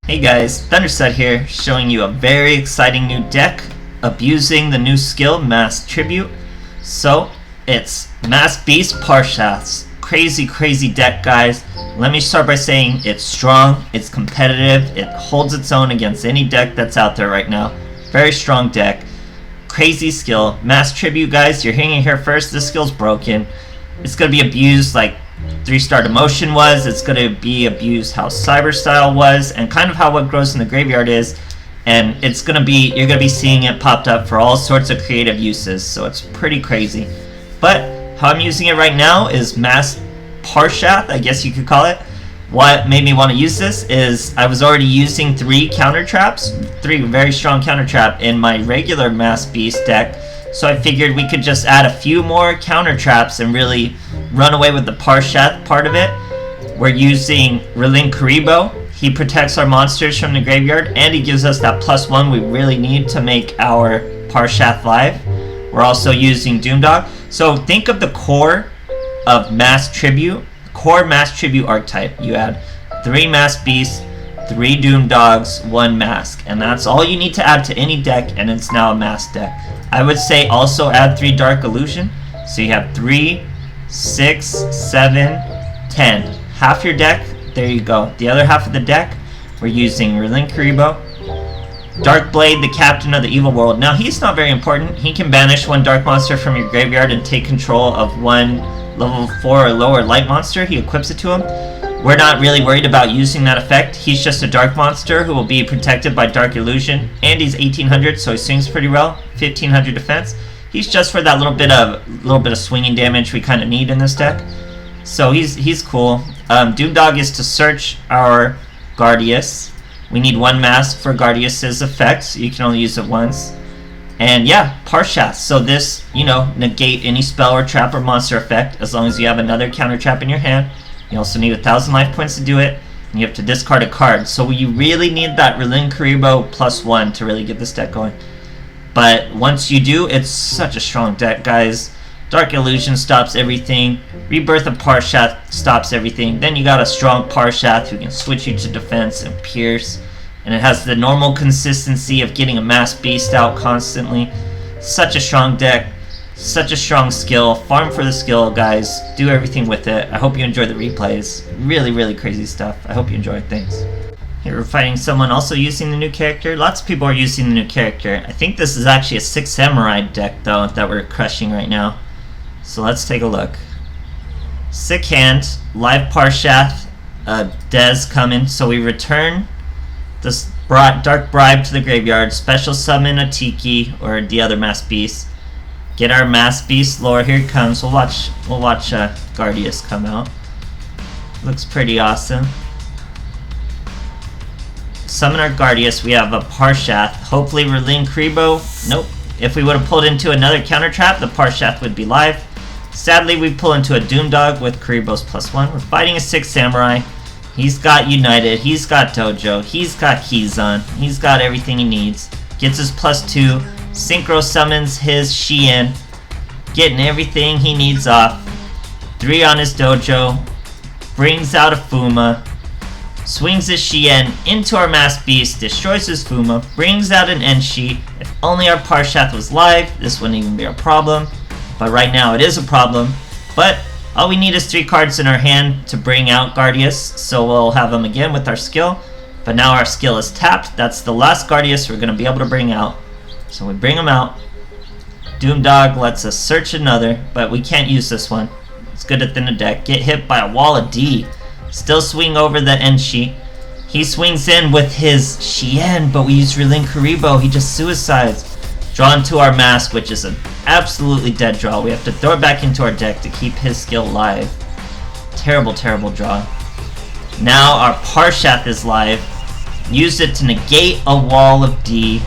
Hey guys, Thunderset here, showing you a very exciting new deck, abusing the new skill, Masked Tribute. So, it's Masked Beast Parshath's crazy deck, guys. Let me start by saying it's strong, it's competitive, it holds its own against any deck that's out there right now. Very strong deck, crazy skill. Masked Tribute, guys, you're hearing it here first, this skill's broken. It's going to be abused like 3-star Demotion was. It's going to be abused how Cyber Style was, and kind of how What Grows in the Graveyard is. And it's going to be, you're going to be seeing it popped up for all sorts of creative uses, so it's pretty crazy. But how I'm using it right now is Masked Parshath, I guess you could call it. What made me want to use this is I was already using 3 counter traps, 3 very strong counter trap in my regular Masked Beast deck. So I figured we could just add a few more counter traps and really run away with the Parshath part of it. We're using Karibo. He protects our monsters from the graveyard, and he gives us that +1 we really need to make our Parshath live. We're also using Doomdog. So think of the core of Masked Tribute, core Masked Tribute archetype. You add 3 Masked Beasts, 3 Doomdogs, 1 Mask, and that's all you need to add to any deck, and it's now a Masked deck. I would say also add 3 Dark Illusion, so you have 3, 6, 7, 10. Half your deck, there you go. The other half of the deck, we're using Karibo, Dark Blade, the captain of the evil world. Now he's not very important. He can banish 1 dark monster from your graveyard and take control of 1 level 4 or lower light monster. He equips it to him. We're not really worried about using that effect. He's just a dark monster who will be protected by Dark Illusion, and he's 1800, so he swings pretty well. 1500 defense. He's just for that little bit of swinging damage we kind of need in this deck. So he's cool. Doomdog is to search our Gardius. We need 1 mask for Gardius's effect, so you can only use it once. And yeah, Parshath. So this, negate any spell or trap or monster effect as long as you have another counter trap in your hand. You also need 1,000 life points to do it, and you have to discard a card. So you really need that Karibo +1 to really get this deck going. But once you do, it's such a strong deck, guys. Dark Illusion stops everything. Rebirth of Parshath stops everything. Then you got a strong Parshath who can switch you to defense and pierce. And it has the normal consistency of getting a Masked Beast out constantly. Such a strong deck. Such a strong skill. Farm for the skill, guys. Do everything with it. I hope you enjoy the replays. Really crazy stuff. I hope you enjoy things. Here we're fighting someone also using the new character. Lots of people are using the new character. I think this is actually a 6 Samurai deck, though, that we're crushing right now. So let's take a look. Sick hand. Live Parshath. Des coming. So we return this Dark Bribe to the graveyard. Special summon a Tiki or the other Masked Beast. Get our Masked Beast lore. Here it comes. We'll watch Gardius come out. Looks pretty awesome. Summon our Gardius. We have a Parshath. Hopefully Karibo. Nope. If we would have pulled into another counter trap, the Parshath would be live. Sadly, we pull into a Doomdog with Karibo's +1. We're fighting a 6 Samurai. He's got United. He's got Dojo. He's got Kizan. He's got everything he needs. Gets his +2. Synchro summons his Shien, getting everything he needs off. 3 on his Dojo, brings out a Fuma, swings his Shien into our Masked Beast, destroys his Fuma, brings out an Enshi. If only our Parshath was live, this wouldn't even be a problem. But right now it is a problem. But all we need is 3 cards in our hand to bring out Gardius, so we'll have him again with our skill. But now our skill is tapped. That's the last Gardius we're going to be able to bring out. So we bring him out. Doomdog lets us search another, but we can't use this one. It's good to thin the deck. Get hit by a wall of D. Still swing over the Enshi. He swings in with his Shien, but we use Karibo. He just suicides. Draw into our mask, which is an absolutely dead draw. We have to throw it back into our deck to keep his skill live. Terrible draw. Now our Parshath is live. Use it to negate a wall of D.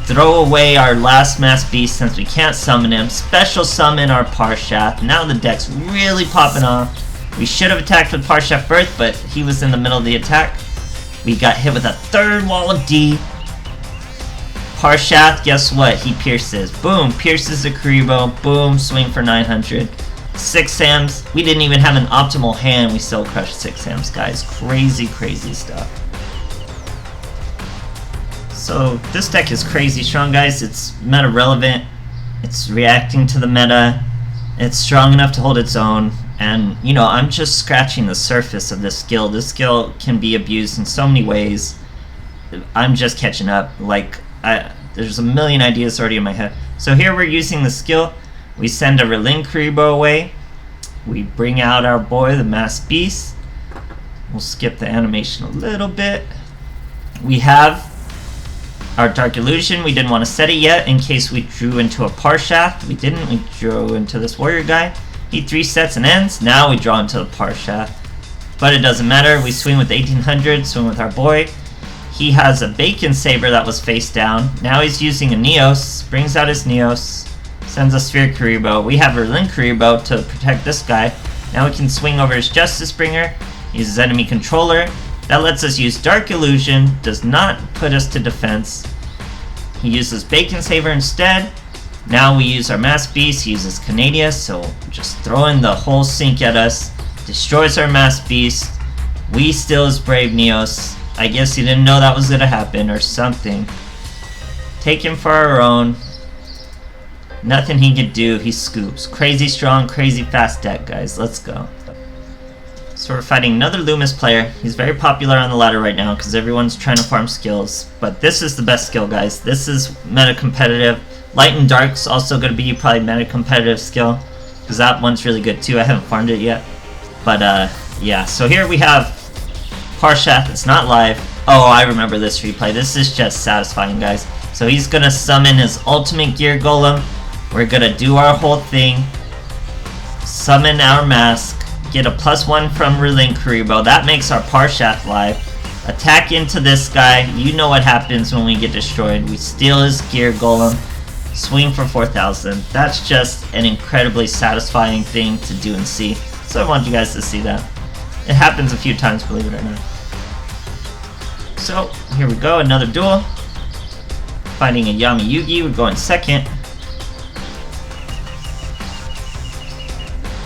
Throw away our last Masked Beast since we can't summon him. Special summon our Parshath. Now the deck's really popping off. We should have attacked with Parshath Birth, but he was in the middle of the attack. We got hit with a 3rd wall of D. Parshath, guess what? He pierces. Boom, pierces the Karibo. Boom, swing for 900. 6 Sams. We didn't even have an optimal hand. We still crushed 6 Sams, guys. Crazy stuff. So this deck is crazy strong, guys. It's meta relevant. It's reacting to the meta. It's strong enough to hold its own. And, you know, I'm just scratching the surface of this skill. This skill can be abused in so many ways. I'm just catching up. Like, there's a million ideas already in my head. So here we're using the skill. We send a Relinkuribo away. We bring out our boy, the Masked Beast. We'll skip the animation a little bit. We have our Dark Illusion. We didn't want to set it yet in case we drew into a Parshath. We didn't. We drew into this warrior guy. He 3 sets and ends. Now we draw into the Parshath. But it doesn't matter. We swing with 1800, swing with our boy. He has a Bacon Saber that was face down. Now he's using a Neos. Brings out his Neos. Sends a Sphere Kuribo. We have a Relinkuribo to protect this guy. Now we can swing over his Justice Bringer. Uses enemy controller. That lets us use Dark Illusion. Does not put us to defense. He uses Bacon Saber instead. Now we use our Masked Beast. He uses Canadia, so just throwing the whole sink at us. Destroys our Masked Beast. We steal his Brave Neos. I guess he didn't know that was gonna happen or something. Take him for our own. Nothing he could do, he scoops. Crazy strong, crazy fast deck, guys. Let's go. So we're fighting another Loomis player. He's very popular on the ladder right now because everyone's trying to farm skills. But this is the best skill, guys. This is meta competitive. Light and Dark's also going to be probably meta competitive skill because that one's really good too. I haven't farmed it yet. But yeah, so here we have Parshath. It's not live. Oh, I remember this replay. This is just satisfying, guys. So he's going to summon his ultimate Gear Golem. We're going to do our whole thing. Summon our mask. Get a +1 from Relinkuribo. That makes our Parshath live. Attack into this guy. You know what happens when we get destroyed. We steal his Gear Golem. Swing for 4,000. That's just an incredibly satisfying thing to do and see. So I want you guys to see that. It happens a few times, believe it or not. So, here we go. Another duel. Fighting a Yami Yugi. We're going second.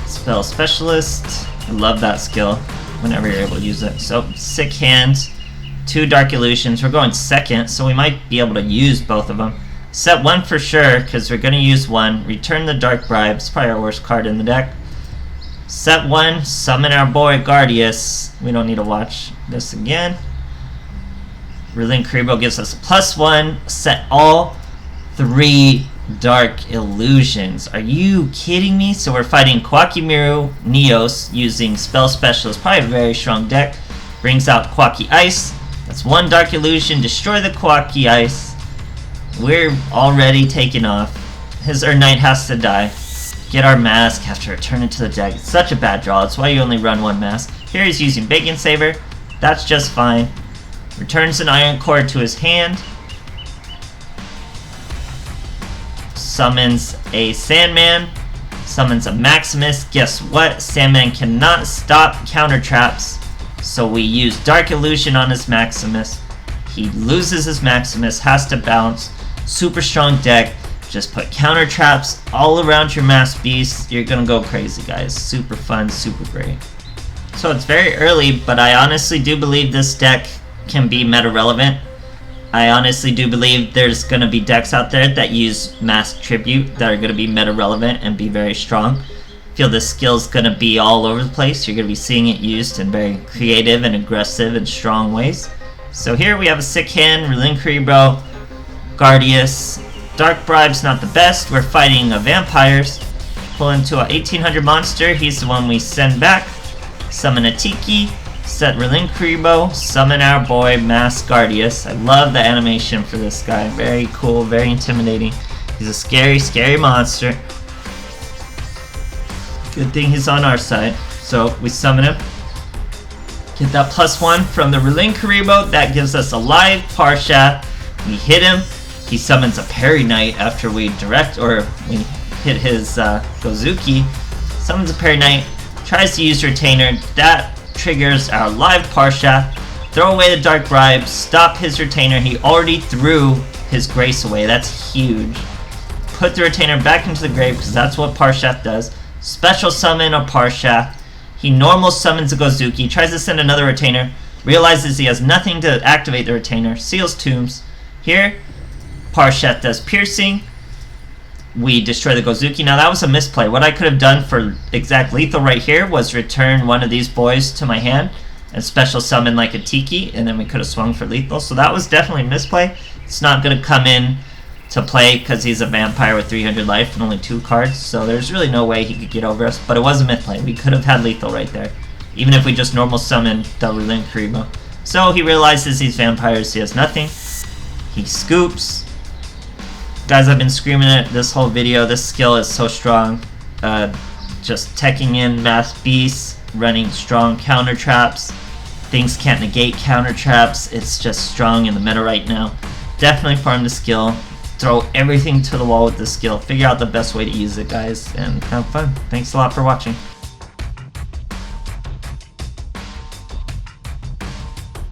Spell Specialist. I love that skill whenever you're able to use it. So, sick hands, 2 Dark Illusions. We're going second, so we might be able to use both of them. Set 1 for sure, because we're going to use 1. Return the Dark Bribe. It's probably our worst card in the deck. Set 1, summon our boy Gardius. We don't need to watch this again. Relinkuribo gives us a +1. Set all 3 Dark Illusions. Are you kidding me? So we're fighting Kwakimiru Neos using Spell Specialist. Probably a very strong deck. Brings out Kwaki Ice. That's 1 Dark Illusion. Destroy the Kwaki Ice. We're already taking off. His Knight has to die. Get our mask. Have to return it to the deck. It's such a bad draw. That's why you only run 1 mask. Here he's using Bacon Saber. That's just fine. Returns an Iron Core to his hand. Summons a Sandman. Summons a Maximus. Guess what? Sandman cannot stop counter traps. So we use Dark Illusion on his Maximus. He loses his Maximus. Has to bounce. Super strong deck. Just put counter traps all around your Masked Beast. You're gonna go crazy, guys. Super fun. Super great. So it's very early, but I honestly do believe this deck can be meta relevant. I honestly do believe there's going to be decks out there that use Masked Tribute that are going to be meta relevant and be very strong. I feel this skill's going to be all over the place. You're going to be seeing it used in very creative and aggressive and strong ways. So here we have a sick hand, Relinkuribo, Gardius. Dark Bribe's not the best. We're fighting a Vampires. Pull into a 1800 monster. He's the one we send back. Summon a Tiki. Set Relinkuribo, summon our boy Masked Gardius. I love the animation for this guy. Very cool, very intimidating. He's a scary, scary monster. Good thing he's on our side. So we summon him. Get that +1 from the Relinkuribo. That gives us a live Parshath. We hit him. He summons a Parry Knight after we we hit his Gozuki. Summons a Parry Knight. Tries to use Retainer. That triggers our live Parshath. Throw away the Dark Bribe. Stop his Retainer. He already threw his Grace away. That's huge. Put the Retainer back into the grave because that's what Parshath does. Special summon a Parshath. He normal summons a Gozuki. Tries to send another Retainer. Realizes he has nothing to activate the Retainer. Seals Tombs. Here, Parshath does piercing. We destroy the Gozuki. Now that was a misplay. What I could have done for exact lethal right here was return one of these boys to my hand and special summon like a Tiki, and then we could have swung for lethal. So that was definitely a misplay. It's not going to come in to play because he's a vampire with 300 life and only 2 cards, so there's really no way he could get over us, but it was a misplay. We could have had lethal right there, even if we just normal summon Darulin Karibo. So he realizes these vampires, he has nothing. He scoops. Guys, I've been screaming it this whole video. This skill is so strong. Just teching in Masked Beasts, running strong counter traps. Things can't negate counter traps. It's just strong in the meta right now. Definitely farm the skill. Throw everything to the wall with this skill. Figure out the best way to use it, guys, and have fun. Thanks a lot for watching.